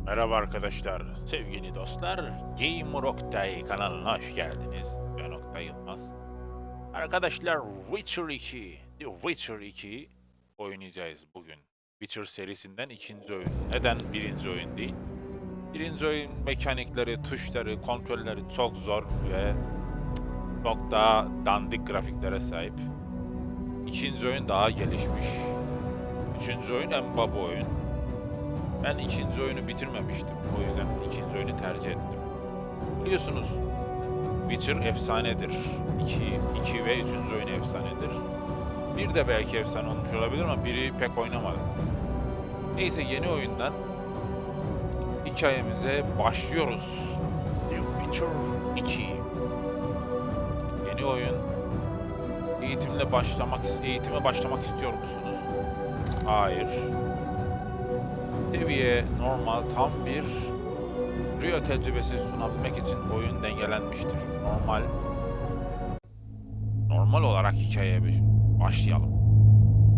Merhaba arkadaşlar, sevgili dostlar, Gamer Oktay kanalına hoş geldiniz. Ben Oktay Yılmaz. Arkadaşlar Witcher 2, The Witcher 2 oynayacağız bugün. Witcher serisinden ikinci oyun. Neden birinci oyun değil? Birinci oyun mekanikleri, tuşları, kontrolleri çok zor ve çok daha dandik grafiklere sahip. İkinci oyun daha gelişmiş. Üçüncü oyun en baba oyun. Ben ikinci oyunu bitirmemiştim. O yüzden ikinci oyunu tercih ettim. Biliyorsunuz Witcher efsanedir. 2 ve 3. oyun efsanedir. Bir de belki efsane olmuş olabilir ama biri pek oynamadım. Neyse yeni oyundan hikayemize başlıyoruz. The Witcher 2. Yeni oyun. Eğitime başlamak istiyor musunuz? Hayır. Seviye normal tam bir rüya tecrübesi sunabilmek için oyun dengelenmiştir. Normal olarak hikayeye başlayalım.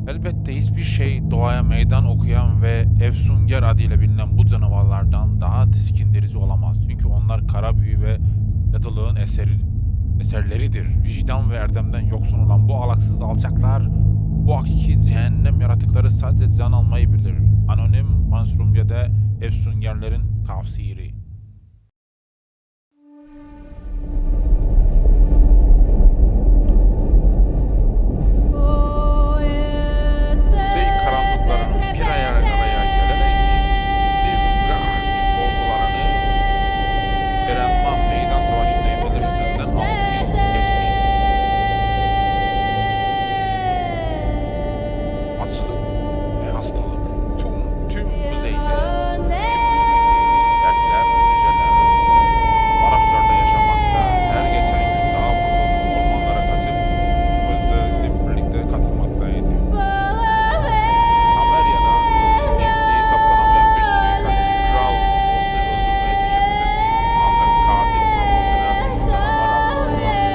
Elbette hiçbir şey doğaya meydan okuyan ve efsunger adıyla bilinen bu canavarlardan daha tiskindirici olamaz. Çünkü onlar kara büyü ve cadılığın eserleridir. Vicdan ve erdemden yoksun olan bu alaksız alçaklar, bu hakiki cehennem yaratıkları sadece can almayı bilir. Anonim Mansrum ya da efsungerlerin tavsiri. Kuzey karanlıklarının bir araya gelerek olgularını veren meydan savaşında yapılır üzerinden 6 yıl geçmişti. Açlık ve hastalık tüm kuzeyde hüküm sürmekteydi. Dertler, cüceler, Maraşlarda yaşamakta, her geçen gün daha fazla ormanlara kaçıp sözde birlikte katılmaktaydı. Amerika'da kimliği saptanamayan bir suikastçı Kral Foltest'i öldürmeye teşebbüs etmişti. Ancak katil profesyonel bir canavar avcısı olan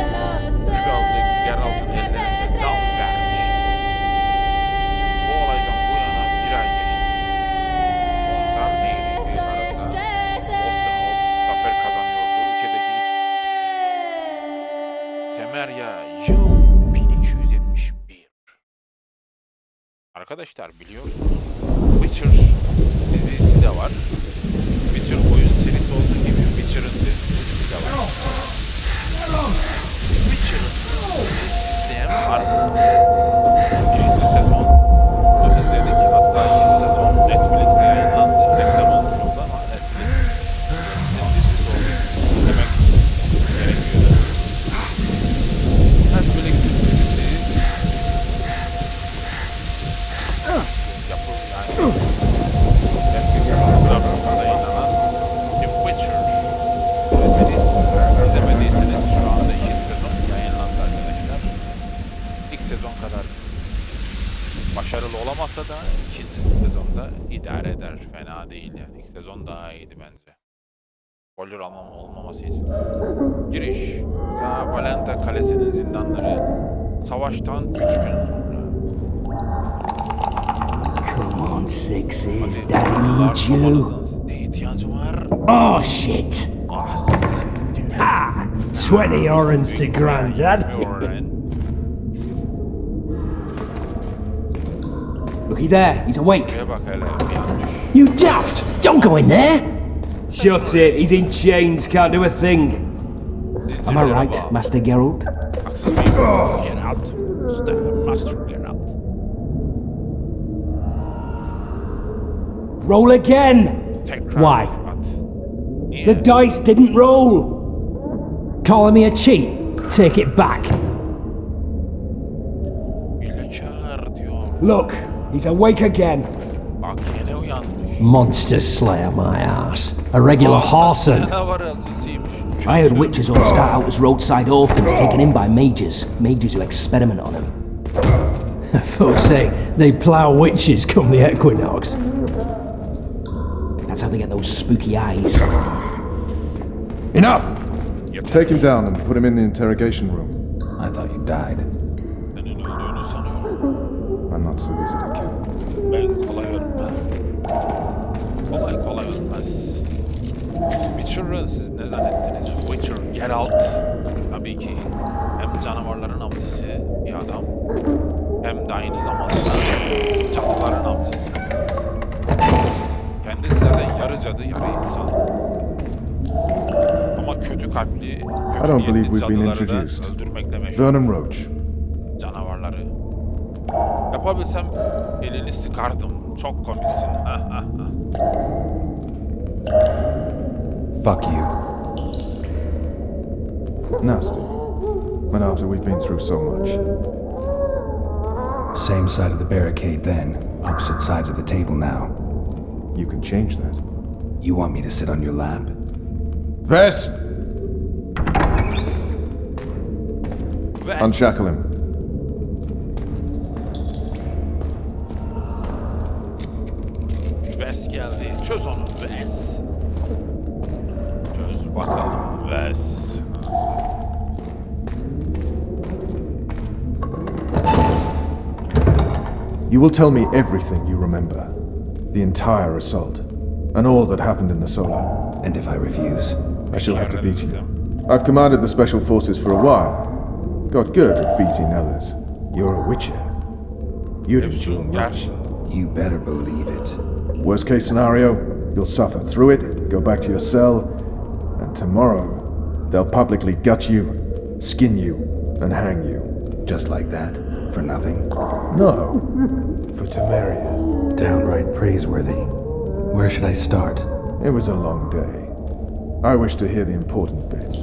Geralt'ın ellerinde can vermişti. Bu olaydan bu yana bir ay geçti. Montar Nehri kıyılarında Foltest zafer kazanıyordu. Ülkedeki Temerya yıl 1271. Arkadaşlar biliyorsunuz Witcher dizisi de var. Witcher oyun serisi olduğu gibi Witcher'ın dizisi de var. Witcher'ın dizisini izleyen var mı? Birinci sezon izledik. Hatta yeni sezon Netflix'te yayınlandı. Reklam olmuş oldu ama Netflix dizisi olduğu için demek gerekiyordu. Netflix'in dizisi Netflix'in platformunda yayınlanan The Witcher dizisini izlemediyseniz şu anda ikinci sezon yayınlandı arkadaşlar. İlk sezon kadar başarılı olamasa da ikinci sezonda idare eder. Fena değil yani. İlk sezon daha iyiydi bence. Spoiler olmaması için. Giriş. Ya Valenta Kalesi'nin zindanları savaştan 3 gün sonra. Come on, Sixes. Daddy needs you. Ne ihtiyacı var? Oh, shit. Ah, siktir. Ah, 20 orange to Grandad. Looky there, he's awake. Buraya bak hele bir yanlış. You daft! Don't go in there! Shut it, he's in chains, can't do a thing. Am I right, Master Geralt? Haksız mıyım? Geralt. Master Geralt. Roll again! Tekrar Why? at. Niye? The dice didn't roll! Calling me a cheat? Take it back. Hilekâr diyor. Look, he's awake again. Bak yine uyanmış. Monster slayer, my ass. A regular horson. Canavar avcısıymış. I heard witches all start out as roadside orphans taken in by mages. Mages who experiment on them. Folks say they plough witches come the equinox. That's how they get those spooky eyes. Enough! Yeter. Take him down and put him in the interrogation room. I thought you died. Senin öldüğünü sanıyorum. I'm not so easy to kill. Ben kolay ölmem. Kolay ölmez. Witcher'ı siz ne zannettiniz? Witcher, Geralt tabii ki hem canavarların avcısı bir adam hem de aynı zamanda cadıların avcısı. Kendisi zaten yarı cadı, yarı insan. Ama kötü kalpli, I kötü don't believe niyetli we've been cadıları da introduced. öldürmekle meşhur. Vernon Roche. Canavarları. Yapabilsem elini sıkardım. Çok komiksin. Fuck you. Nasty. When after we've been through so much. Same side of the barricade then, opposite sides of the table now. You can change that. You want me to sit on your lap? Ves! Ve Unshackle him. Ves geldi. Çöz onu Ves. Çöz bakalım Ves. You will tell me everything you remember. The entire assault. And all that happened in the solar. And if I refuse? I shall have to beat you. I've commanded the special forces for a while. Got good at beating others. You're a witcher. You'd endure much. You better believe it. Worst case scenario, you'll suffer through it, go back to your cell, and tomorrow they'll publicly gut you, skin you, and hang you. Just like that? For nothing? No, for Temeria. Downright praiseworthy. Where should I start? It was a long day. I wish to hear the important bits.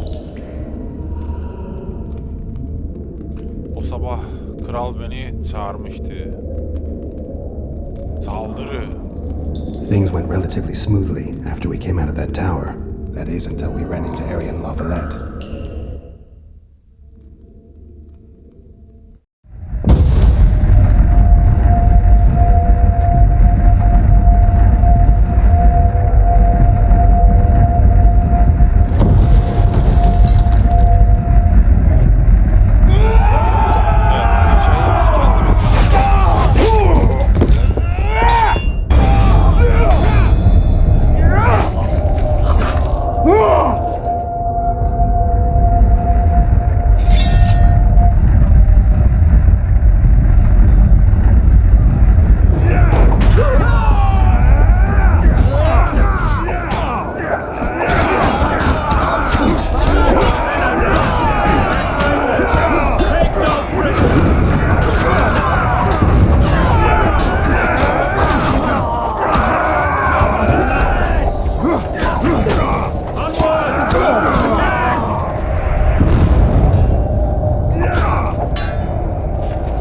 O sabah kral beni çağırmıştı. Saldırı. Things went relatively smoothly after we came out of that tower. That is, until we ran into Aryan Lavalette.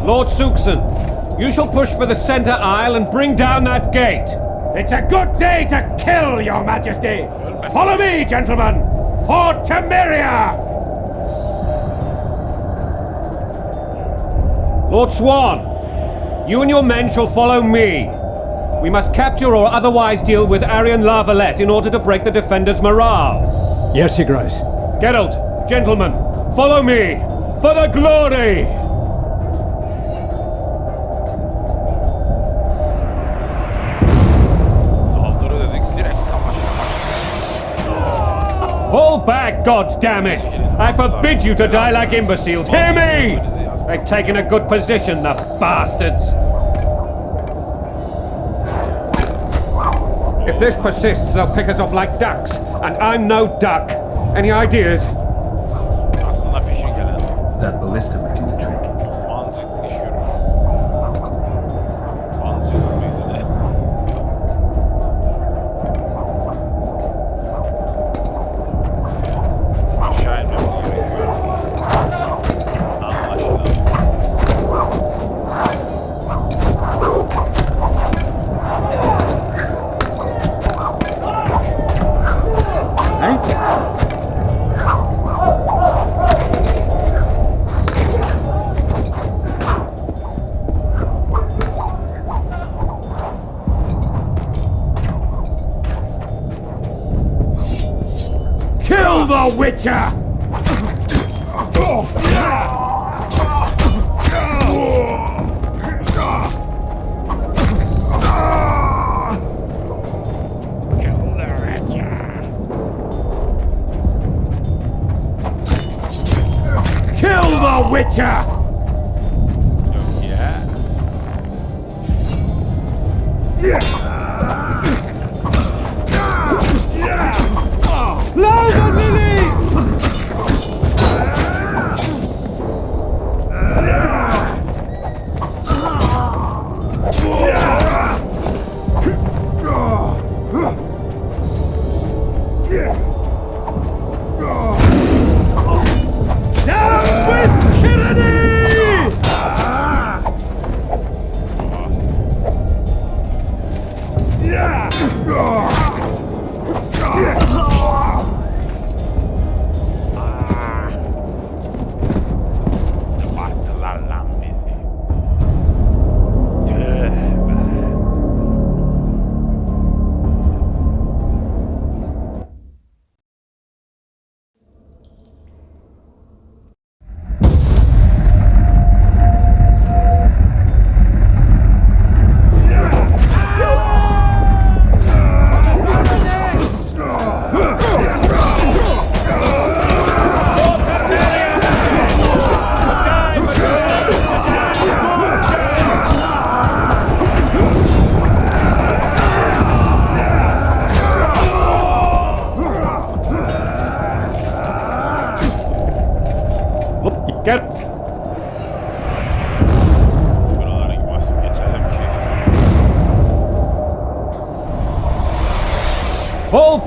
Lord Suxon, you shall push for the center aisle and bring down that gate. It's a good day to kill, Your Majesty. Follow me, gentlemen, for Temeria. Lord Swan, you and your men shall follow me. We must capture or otherwise deal with Aryan Lavalette in order to break the defenders' morale. Yes, Your Grace. Geralt, gentlemen, follow me for the glory. Saldırı dedik direkt savaşa başlıyoruz. Fall back, goddammit! I forbid you to die like imbeciles. Hear me! They've taken a good position, the bastards. If this persists, they'll pick us off like ducks, and I'm no duck. Any ideas? Aklına fişi gelen That ballista would do the trick. mantıklı iş yürür. Mantıklı mıydı ne? Aşağı inmemiz gerekiyor. Anlaşılan. Kill the Witcher! Witcher! Yok ya. Louder, lilies! Down with tyranny! Çıkarttılar lan bizi. Tüh be. Get Şuralara gibi basıp geçelim ki. full.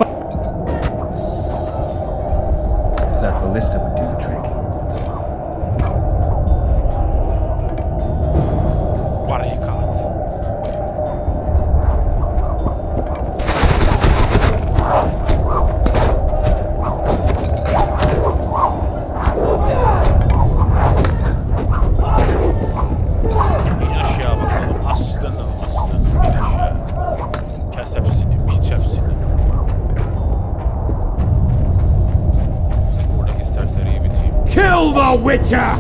That ballista would do the trick. Barikat. İn aşağı bakalım. Aslanım aslanım. İn aşağı. Kes hepsini. Piç hepsini. Buradaki serseriyi bitireyim. Kill the Witcher!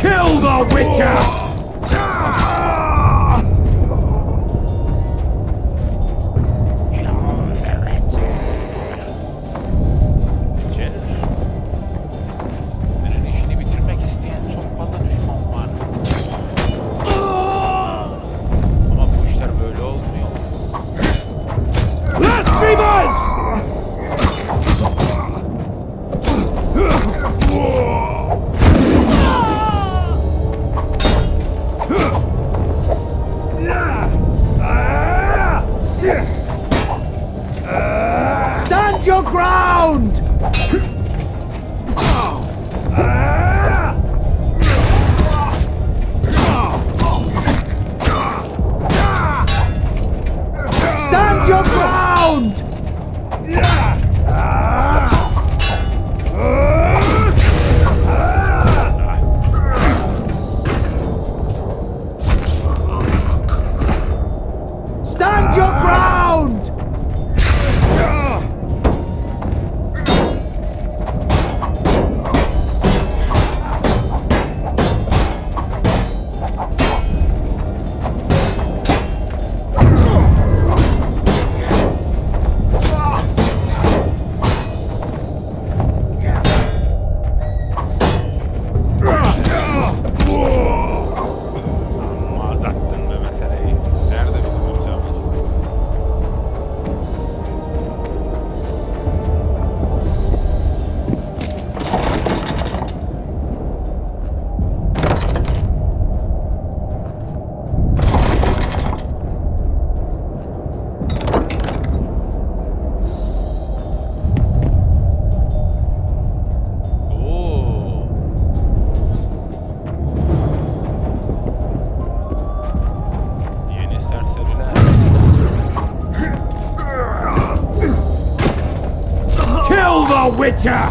Kill the Witcher! Geçer. Senin işini bitirmek isteyen çok fazla düşman var. Ama bu işler böyle olmuyor. Blasphemers! Stand your ground! Stand your ground! Stand your ground! Amma azattın be meseleyi. Nerede bizim olacağımız? Oo. Yeni serseriler. Kill the Witcher!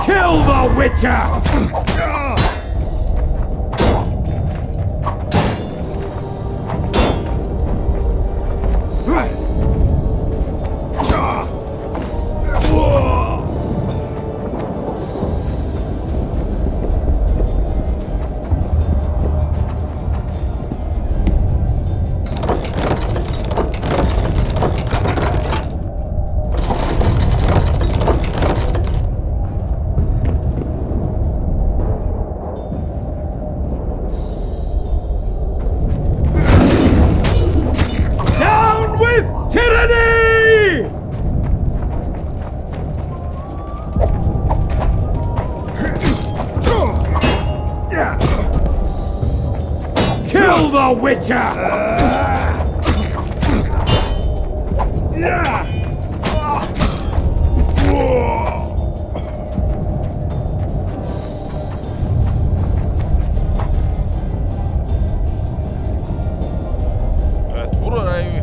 Kill the Witcher! the Witcher! Evet, vur orayı.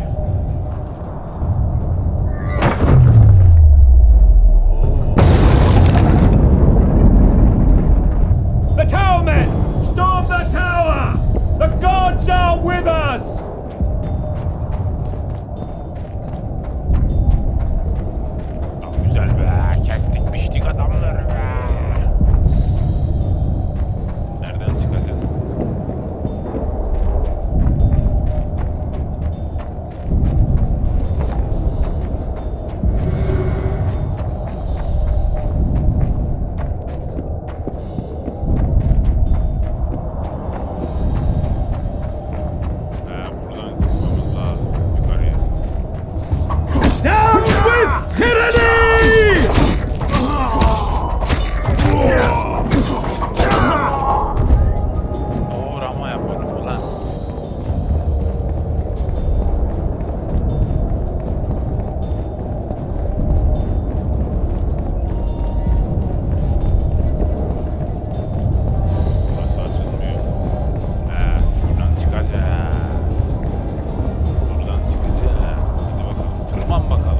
The tower men! Storm the tower! The gods are with us! Çok güzel be. Kestik biçtik adamları be. Nereden çıkacağız? Buradan çıkmamız lazım yukarıya. Down with tyranny! Doğrama yapalım ulan. Burası açılmıyor. Şuradan çıkacağız. Buradan çıkacağız. Hadi bakalım. Tırman bakalım.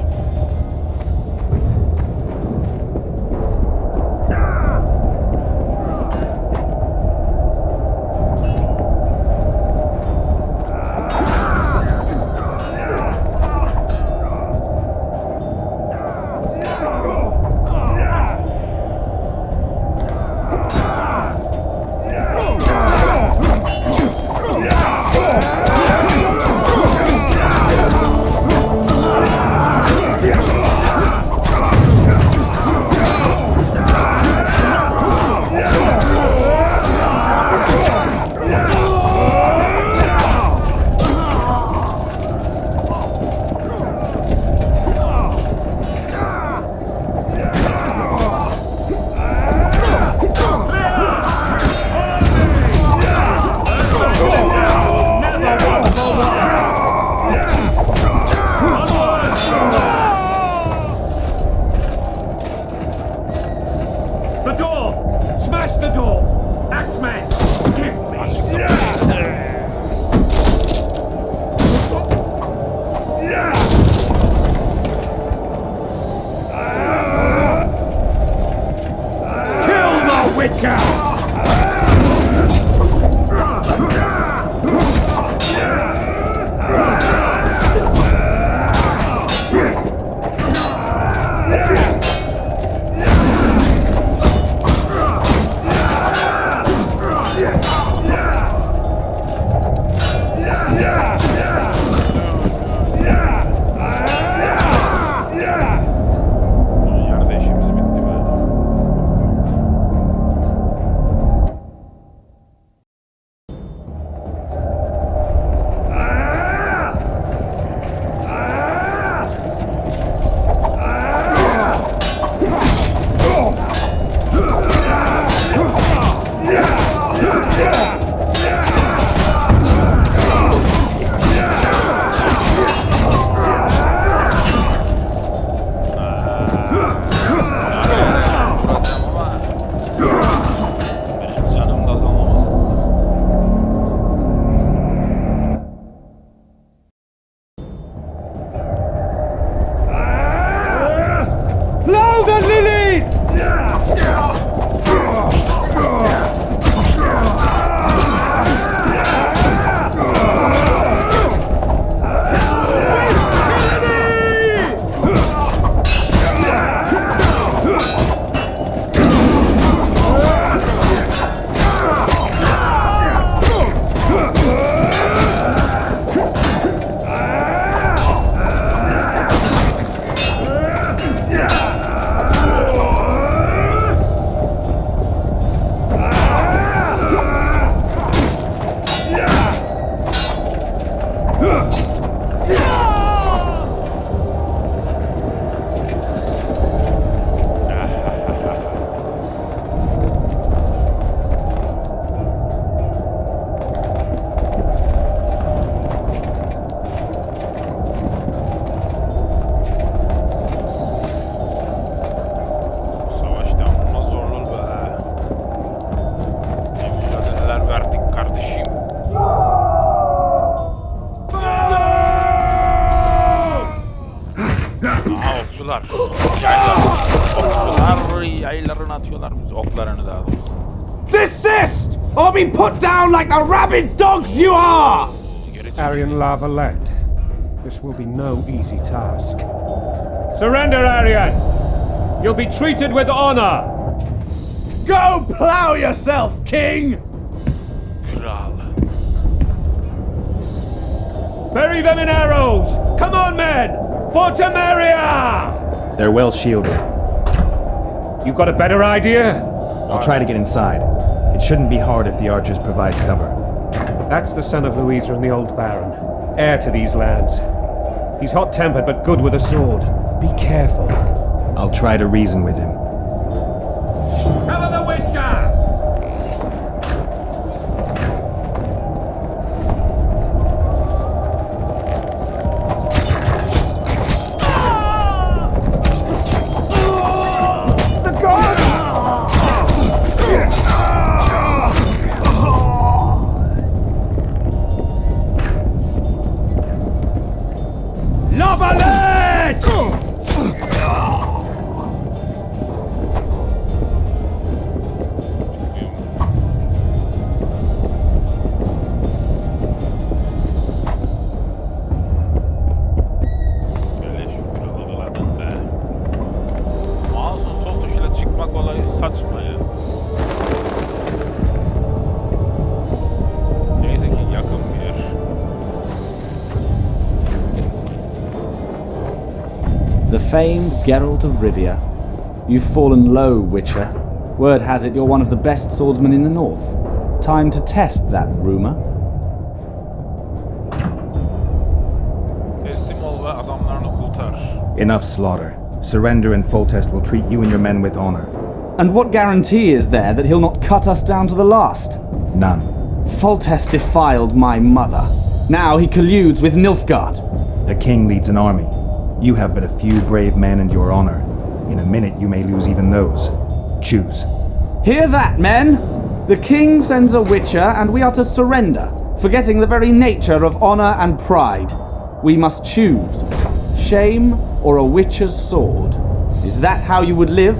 The door! Smash the door! Axeman! Give me some Kill the Witcher! Yerde işimiz bitti be. Vuracağım ama benim canım da azalmaz. Blow the lilies! Aa, okçular. Yaylar. Okçular yaylarını atıyorlar. Oklarını daha doğrusu. Desist, or be put down like the rabid dogs you are! Geri çekil. Aryan lava led. This will be no easy task. Surrender, Aryan! You'll be treated with honor! Go plow yourself, king! Kral. Bury them in arrows! Come on, men! For Temeria! They're well shielded. You got a better idea? I'll try to get inside. It shouldn't be hard if the archers provide cover. That's the son of Louisa and the old Baron, heir to these lands. He's hot-tempered but good with a sword. Be careful. I'll try to reason with him. Cover the Witcher! Böyle şu kralı aladın be. Mouse'un sol tuşuyla çıkmak olayı saçma ya. Neyse ki yakın bir yer. The famed Geralt of Rivia. You've fallen low, Witcher. Word has it you're one of the best swordsmen in the north. Time to test that rumor. Teslim ol ve adamlarını kurtar. Enough slaughter. Surrender and Foltest will treat you and your men with honor. And what guarantee is there that he'll not cut us down to the last? None. Foltest defiled my mother. Now he colludes with Nilfgaard. The king leads an army. You have but a few brave men and your honor. In a minute you may lose even those. Choose. Hear that, men? The king sends a witcher, and we are to surrender, forgetting the very nature of honor and pride. We must choose shame or a witcher's sword. Is that how you would live?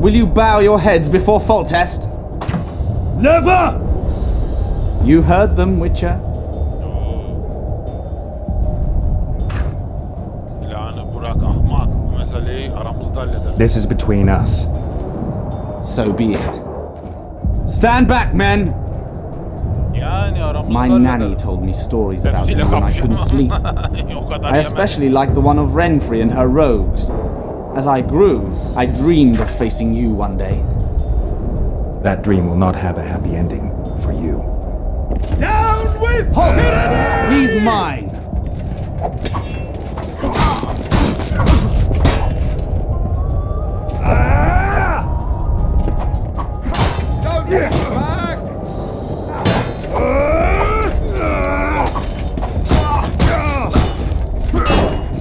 Will you bow your heads before Foltest? Never! You heard them, Witcher. Silahını bırak ahmak. Bu meseleyi aramızda halledelim. This is between us. So be it. Stand back, men! Yani aramızda My halledelim. nanny told me stories about you Hepsiyle when I kapışın. couldn't sleep. O kadar I yemem. especially liked the one of Renfrey and her rogues. As I grew, I dreamed of facing you one day. That dream will not have a happy ending for you. Down with tyranny! He's mine! Don't get back!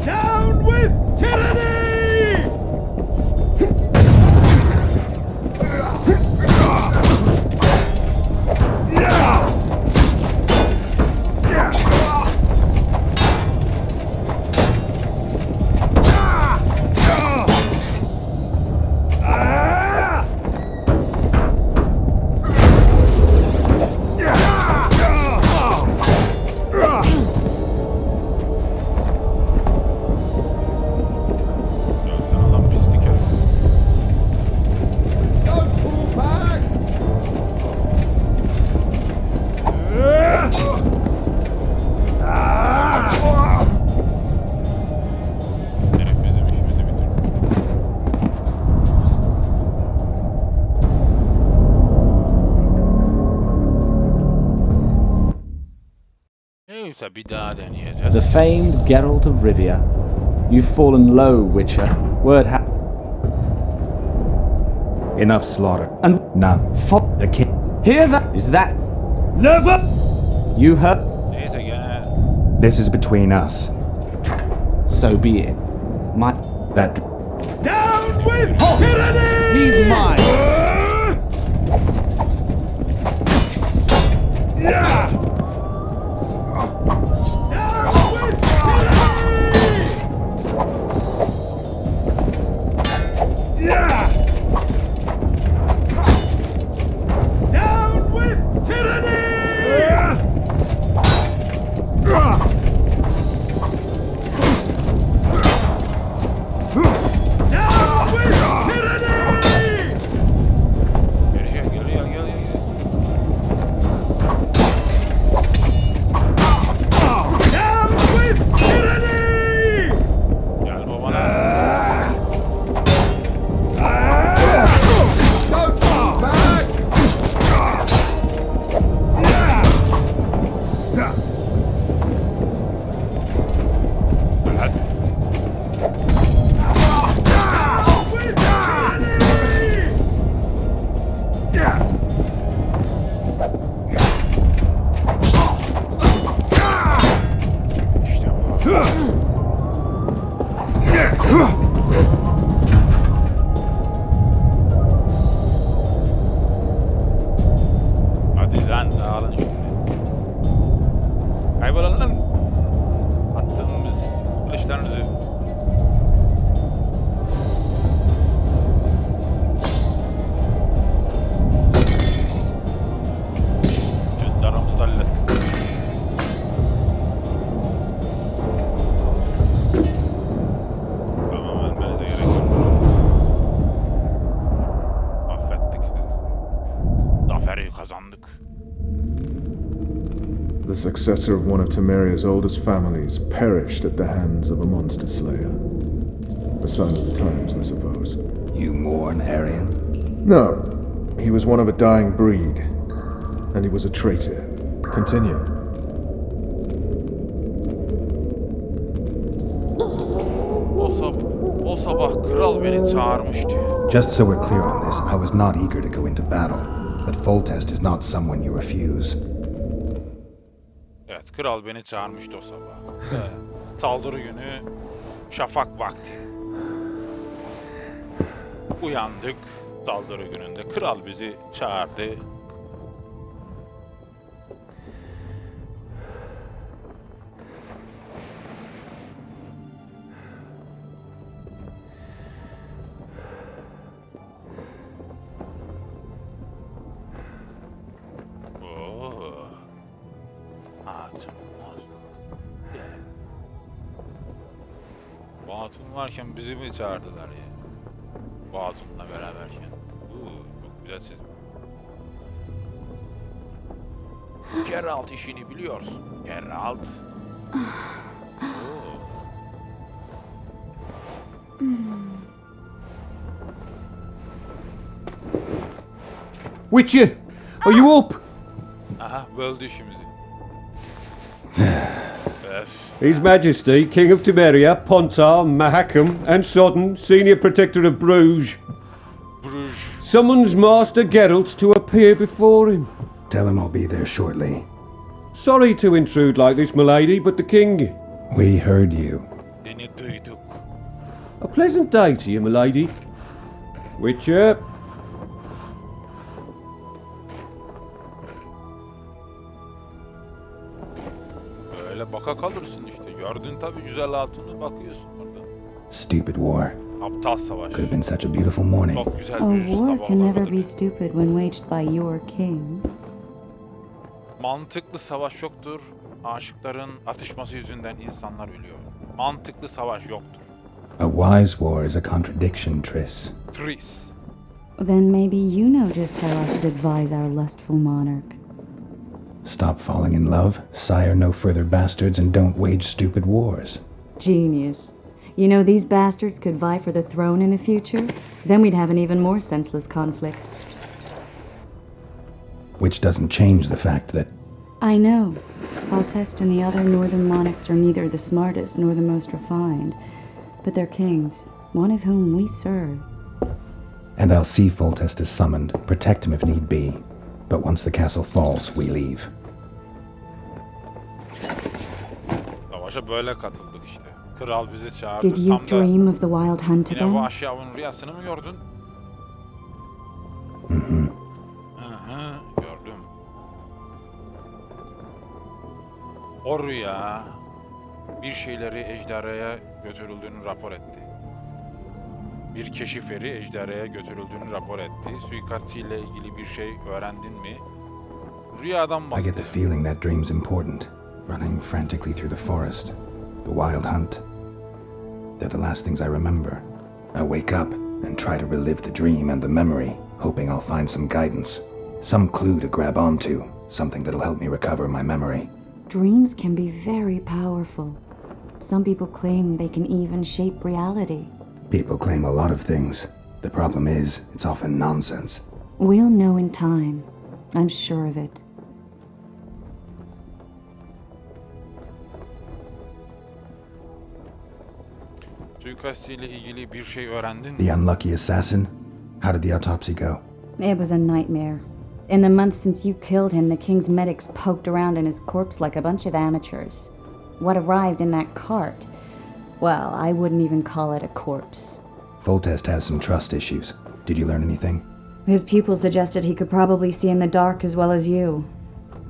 Down with tyranny! Sen adam pislik herif. Don't pull back! Herif bizim işimizi bitirdi. Neyse bir daha deneyeceğiz. The famed Geralt of Rivia. You've fallen low, Witcher. Word ha... Enough slaughter. And... None. The king. Hear that? Is that... Never! You heard? Neyse gene This is between us. So be it. My... That Down with tyranny! He's mine! Yeah! Down with tyranny! Hadi lan dağılın şimdi. Kaybolalım lan. Attığımız kılıçlarınızı. Kendi aramızda hallettik. Tamam, ölmenize gerek yok. Affettik sizi. Zaferi kazandık. The successor of one of Temeria's oldest families perished at the hands of a monster slayer. A sign of the times, I suppose. You mourn, Aryan? No, he was one of a dying breed, and he was a traitor. Continue. O sabah kral beni çağırmıştı. Just so we're clear on this, I was not eager to go into battle, but Foltest is not someone you refuse. Evet, kral beni çağırmıştı o sabah. Ve saldırı günü, şafak vakti. Uyandık saldırı gününde. Kral bizi çağırdı. Hatun varken bizi mi çağırdılar ya? Bu hatunla beraberken. Çok güzel çizim. Geralt işini biliyorsun. Geralt. Witcher, are you up? Aha, böldü işimizi. His Majesty, King of Temeria, Pontar, Mahakam, and Sodden, Senior Protector of Bruges, Bruges. summons Master Geralt to appear before him. Tell him I'll be there shortly. Sorry to intrude like this, milady, but the king... We heard you. Seni duyduk. A pleasant day to you, milady. Witcher. Öyle baka kalırsın işte. Gördün tabii güzel hatunu, bakıyorsun orada. Stupid war. Aptal savaş. Could have been such a beautiful morning. Çok güzel A bir war sabah can never olurdu. be stupid when waged by your king. Mantıklı savaş yoktur. Aşıkların atışması yüzünden insanlar ölüyor. Mantıklı savaş yoktur. A wise war is a contradiction, Triss. Tris. Then maybe you know just how I should advise our lustful monarch. Stop falling in love, sire no further bastards, and don't wage stupid wars. Genius. You know, these bastards could vie for the throne in the future. Then we'd have an even more senseless conflict. Which doesn't change the fact that I know. Foltest and the other northern monarchs are neither the smartest nor the most refined. But they're kings, one of whom we serve. And I'll see Foltest is summoned, protect him if need be. But once the castle falls, we leave. Savaşa böyle katıldık işte. Kral bizi çağırdı. Did you Tam da dream of the wild hunt yine again? vahşi avın rüyasını mı gördün? Mm-hmm. Hı, gördüm. O rüya bir şeyleri ejderhaya götürüldüğünü rapor etti. Bir keşif eri ejderhaya götürüldüğünü rapor etti. Suikastçıyla ilgili bir şey öğrendin mi? Rüyadan I get bahsediyor. the feeling that dream's important. Running frantically through the forest. The wild hunt. They're the last things I remember. I wake up and try to relive the dream and the memory, hoping I'll find some guidance. Some clue to grab onto. Something that'll help me recover my memory. Dreams can be very powerful. Some people claim they can even shape reality. People claim a lot of things. The problem is, it's often nonsense. We'll know in time. I'm sure of it. Suikastçıyla ilgili bir şey öğrendin mi? The unlucky assassin? How did the autopsy go? It was a nightmare. In the month since you killed him, the king's medics poked around in his corpse like a bunch of amateurs. What arrived in that cart? Well, I wouldn't even call it a corpse. Foltest has some trust issues. Did you learn anything? His pupil suggested he could probably see in the dark as well as you.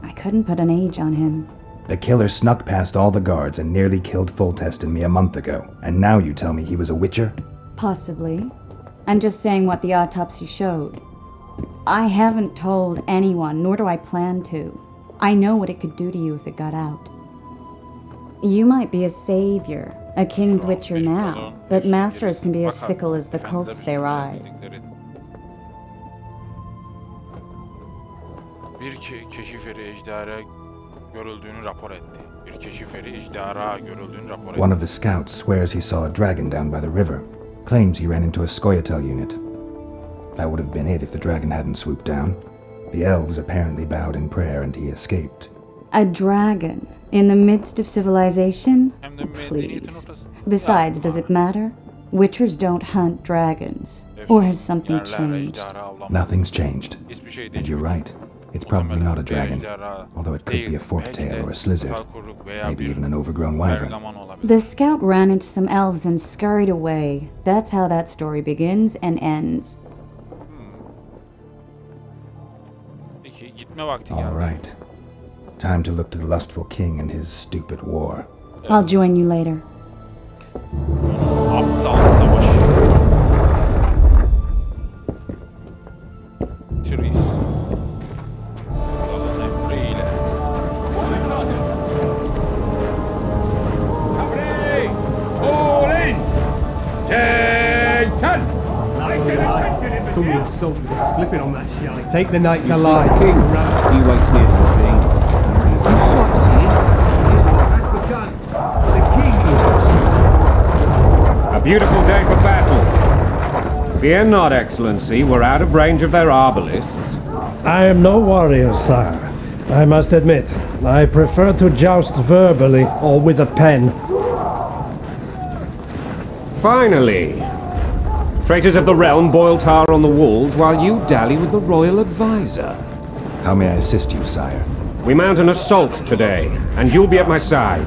I couldn't put an age on him. The killer snuck past all the guards and nearly killed Foltest and me a month ago. And now you tell me he was a witcher? Possibly. I'm just saying what the autopsy showed. I haven't told anyone, nor do I plan to. I know what it could do to you if it got out. You might be a savior, a king's witcher now, but masters can be as fickle as the cults they ride. Bir keşiferi ejderha görüldüğünü rapor etti. Bir keşiferi ejderha görüldüğünü rapor etti. One of the scouts swears he saw a dragon down by the river. Claims he ran into a Scoia'tael unit. That would have been it if the dragon hadn't swooped down. The elves apparently bowed in prayer and he escaped. A dragon in the midst of civilization? Hem de Please. medeniyetin ortası. Besides, does it matter? Witchers don't hunt dragons. Or has something Yerler changed? ejderha avlanmaz. Nothing's changed. Hiçbir şey And you're değişmedi. right. It's probably not a Bir dragon, ejderha although it could be a değil, forktail belki or de a slizzard, talkuruk veya maybe bir even an overgrown wyvern. bergamon olabilir. The scout ran into some elves and scurried away. That's how that story begins and ends. Peki gitme vakti All geldi. right. Time to look to the lustful king and his stupid war. I'll join you later. Aptal savaşı. Tris. Kralın emriyle. All in! Attention! Come with assault with slipping on that shite. Take the knights alive. King, he waits near the machine. You sightseeing? This has begun. The king is. A beautiful day for battle. Fear not, Excellency, we're out of range of their obelisks. I am no warrior, sire. I must admit, I prefer to joust verbally or with a pen. Finally! Traitors of the realm boil tar on the walls while you dally with the royal advisor. How may I assist you, sire? We mount an assault today, and you'll be at my side.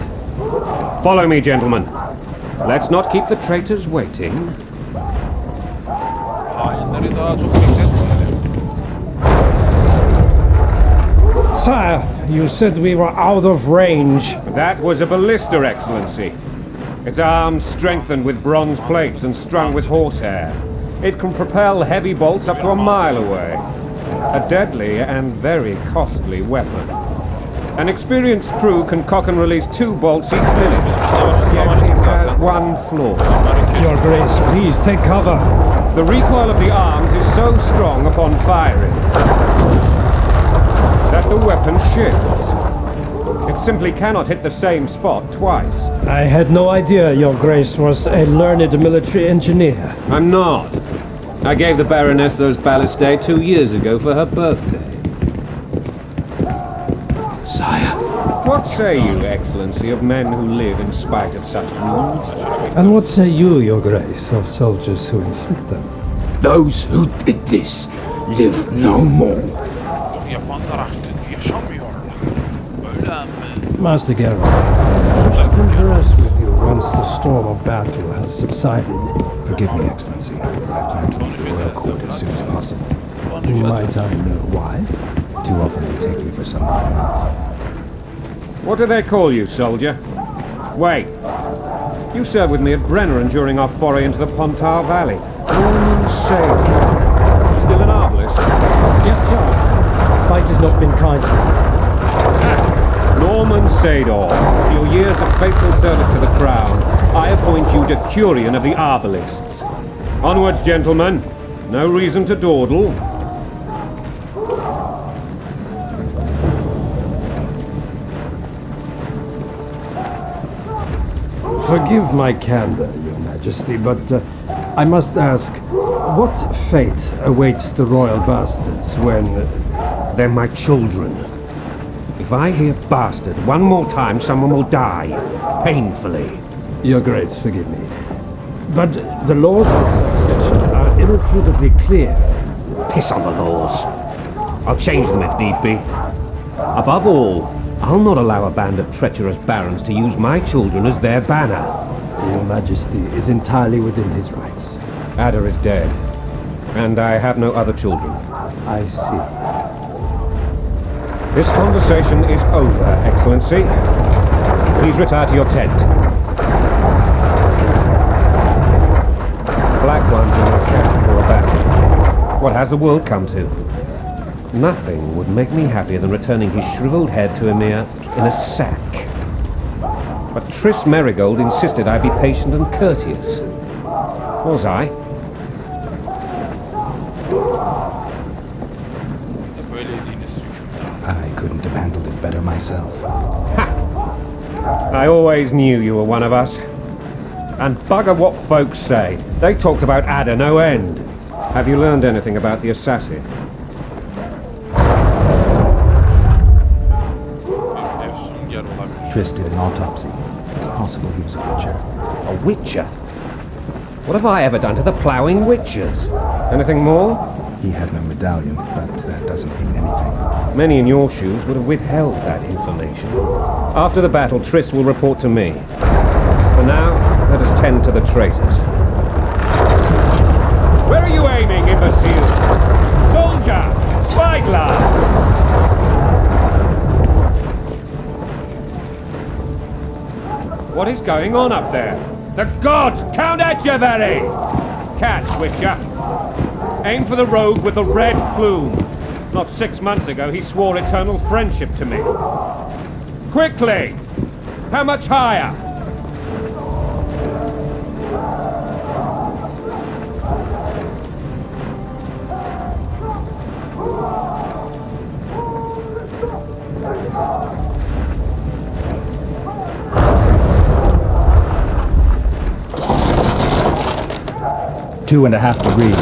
Follow me, gentlemen. Let's not keep the traitors waiting. Hainleri daha çok bekletmeyelim. Sire, you said we were out of range. That was a ballista, Excellency. Its arms strengthened with bronze plates and strung with horsehair. It can propel heavy bolts up to a mile away. A deadly and very costly weapon. An experienced crew can cock and release 2 bolts each minute. Yet it has one flaw. Your Grace, please take cover. The recoil of the arms is so strong upon firing that the weapon shifts. It simply cannot hit the same spot twice. I had no idea Your Grace was a learned military engineer. I'm not. I gave the Baroness those ballistae 2 years ago for her birthday. Sire. What say you, Excellency, of men who live in spite of such rules? And what say you, Your Grace, of soldiers who inflict them? Those who did this live no more. Bunu yapanlar artık yaşamıyorlar. Öyle mi? Master Geralt, I can converse with you once the storm of battle has subsided. Forgive me, Excellency. I plan to leave the royal court as soon as possible. Might I know why? Too often they take me for someone I'm not. What do they call you, soldier? Wait. You served with me at Brenneran during our foray into the Pontar Valley. Norman Sailor. Still an arbalist? Yes, sir. Fight has not been kind to me. Norman Sador, for your years of faithful service to the crown, I appoint you Decurion of the Arbalists. Onwards, gentlemen. No reason to dawdle. Forgive my candor, Your Majesty, but I must ask, what fate awaits the royal bastards when... They're my children. If I hear bastard one more time, someone will die. Painfully. Your Grace, forgive me. But the laws of succession are irrefutably clear. Piss on the laws. I'll change them if need be. Above all, I'll not allow a band of treacherous barons to use my children as their banner. Your Majesty is entirely within his rights. Ada is dead, and I have no other children. I see. This conversation is over, Excellency. Please retire to your tent. Black ones in the camp for a battle. What has the world come to? Nothing would make me happier than returning his shriveled head to Emir in a sack. But Triss Merigold insisted I be patient and courteous. Was I? I couldn't have handled it better myself. Ha! I always knew you were one of us. And bugger what folks say. They talked about Ada no end. Have you learned anything about the assassin? Triss did an autopsy. It's possible he was a witcher. A witcher? What have I ever done to the ploughing witchers? Anything more? He had no medallion, but that doesn't mean anything. Many in your shoes would have withheld that information. After the battle, Triss will report to me. For now, let us tend to the traitors. Where are you aiming, imbecile? Soldier! Spyglass! What is going on up there? The gods count at you, very! Catch, Witcher. Aim for the rogue with the red plume. Not 6 months ago, he swore eternal friendship to me. Quickly! How much higher? Two and a half degrees.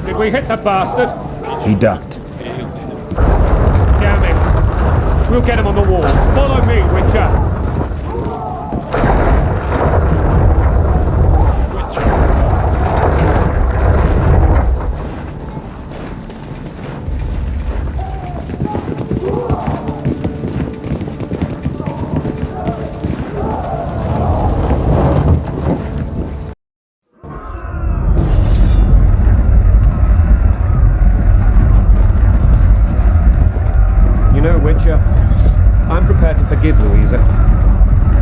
Did we hit the bastard? He ducked. Damn it. We'll get him on the wall. Follow me, Witcher. I'm prepared to forgive Louisa.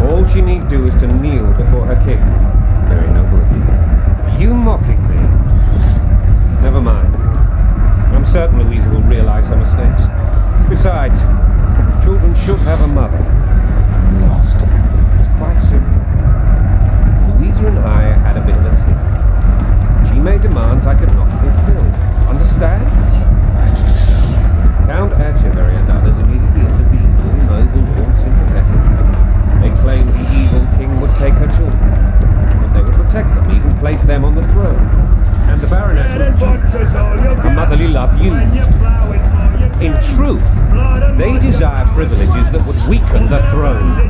All she need do is to kneel before her king. Very noble of you. Are you mocking me? Never mind. I'm certain Louisa will realize her mistakes. Besides, children should have a mother. I'm lost. It's quite simple. Louisa and I had a bit of a tiff. She made demands I could not fulfill. Understand? Count Echeverry and others immediately intervened, all noble, all sympathetic. They claimed the evil king would take her children, but they would protect them, even place them on the throne. And the Baroness would a motherly love used. In truth, they desire privileges that would weaken the throne.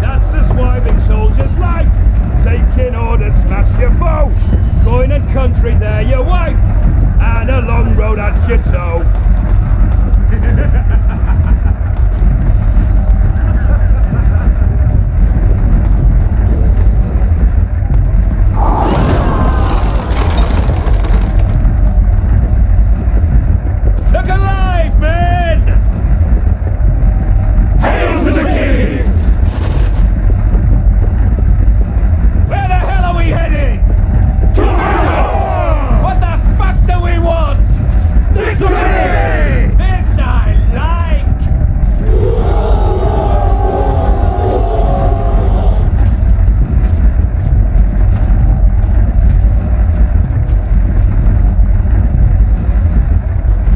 That's a swiving soldier's right. Taking orders, smash your foe. Going and country, there your wife. And a long road at your toe. Look alive, men! Hail to the king! Where the hell are we headed? What the fuck do we want? Victory! This I like!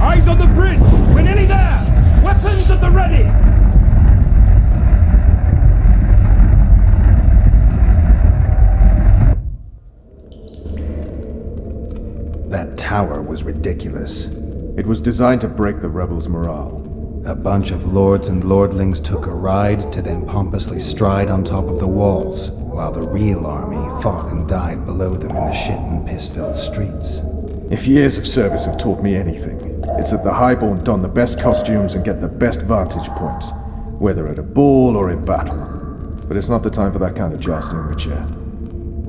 Eyes on the bridge! We're nearly there! Weapons at the ready! That tower was ridiculous. It was designed to break the rebels' morale. A bunch of lords and lordlings took a ride to then pompously stride on top of the walls. while the real army fought and died below them in the shit and piss-filled streets. If years of service have taught me anything, it's that the highborn don the best costumes and get the best vantage points, whether at a ball or in battle. But it's not the time for that kind of jousting, Witcher.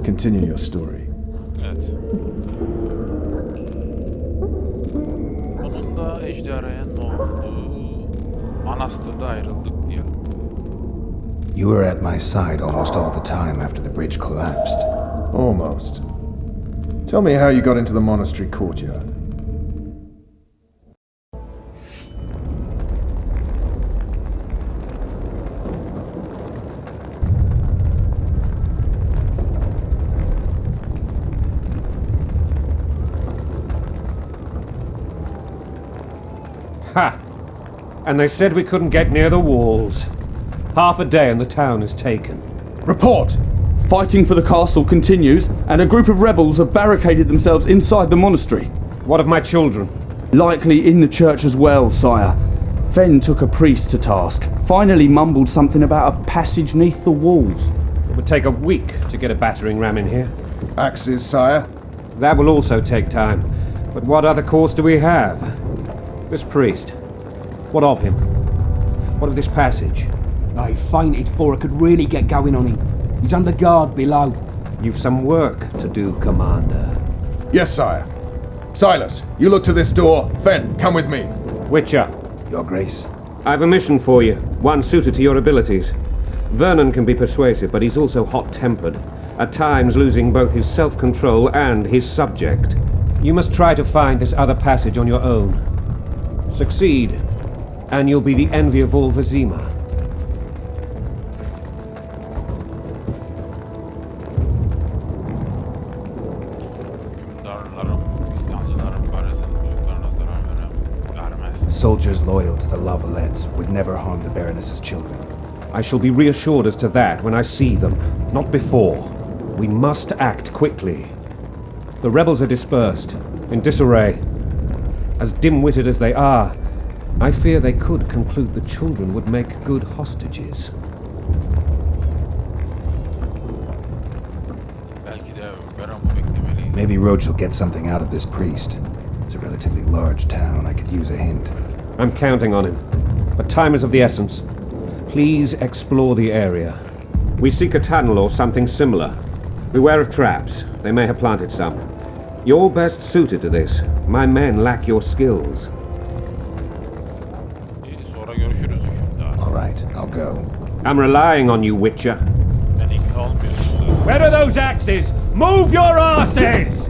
Continue your story. Evet. Onun da ejderhaya ne oldu? Manastırda ayrıldık diyelim. You were at my side almost all the time after the bridge collapsed. Almost. Tell me how you got into the monastery courtyard. Ha! And they said we couldn't get near the walls. Half a day and the town is taken. Report! Fighting for the castle continues, and a group of rebels have barricaded themselves inside the monastery. What of my children? Likely in the church as well, sire. Fen took a priest to task. Finally mumbled something about a passage neath the walls. It would take a week to get a battering ram in here. Axes, sire? That will also take time. But what other course do we have? This priest. What of him? What of this passage? I fainted before I could really get going on him. He's under guard below. You've some work to do, Commander. Yes, sire. Silas, you look to this door. Fen, come with me. Witcher, Your Grace. I've a mission for you, one suited to your abilities. Vernon can be persuasive, but he's also hot-tempered, at times losing both his self-control and his subject. You must try to find this other passage on your own. Succeed, and you'll be the envy of all Vizima. Soldiers loyal to the Lavalettes would never harm the Baroness's children. I shall be reassured as to that when I see them, not before. We must act quickly. The rebels are dispersed, in disarray. As dim-witted as they are, I fear they could conclude the children would make good hostages. Belki de Vernon beklemeliyiz. Maybe Roche will get something out of this priest. It's a relatively large town. I could use a hint. I'm counting on him, but time is of the essence. Please explore the area. We seek a tunnel or something similar. Beware of traps. They may have planted some. You're best suited to this. My men lack your skills. Sonra görüşürüz şimdi. All right, I'll go. I'm relying on you, Witcher. Ben ikna olmuyorsun. Where are those axes? Move your asses!